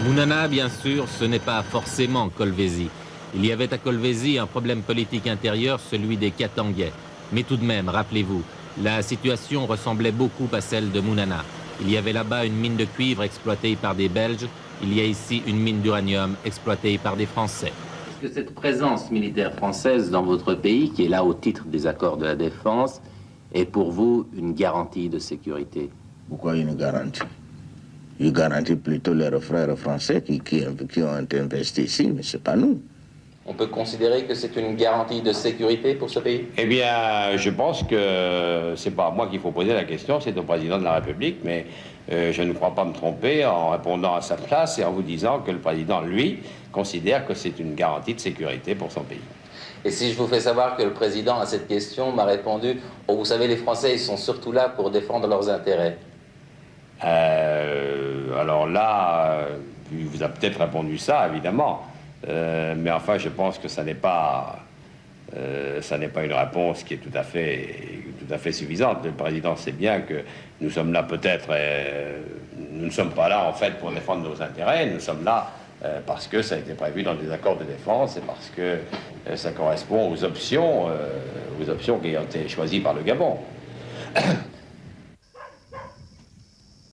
Mounana, bien sûr, ce n'est pas forcément Kolwezi. Il y avait à Kolwezi un problème politique intérieur, celui des Katangais. Mais tout de même, rappelez-vous, la situation ressemblait beaucoup à celle de Mounana. Il y avait là-bas une mine de cuivre exploitée par des Belges. Il y a ici une mine d'uranium exploitée par des Français. Est-ce que cette présence militaire française dans votre pays, qui est là au titre des accords de la défense, est pour vous une garantie de sécurité? Pourquoi une garantie? Je garantis plutôt leurs frères français qui ont investi ici, mais ce n'est pas nous. On peut considérer que c'est une garantie de sécurité pour ce pays? Eh bien, je pense que c'est pas à moi qu'il faut poser la question, c'est au président de la République, mais je ne crois pas me tromper en répondant à sa place et en vous disant que le président, lui, considère que c'est une garantie de sécurité pour son pays. Et si je vous fais savoir que le président, à cette question, m'a répondu « Oh, vous savez, les Français, ils sont surtout là pour défendre leurs intérêts ». Alors là, il vous a peut-être répondu ça, évidemment. Mais enfin, je pense que ça n'est pas une réponse qui est tout à fait suffisante. Le président sait bien que nous sommes là peut-être... nous ne sommes pas là, en fait, pour défendre nos intérêts. Nous sommes là parce que ça a été prévu dans des accords de défense et parce que ça correspond aux options qui ont été choisies par le Gabon.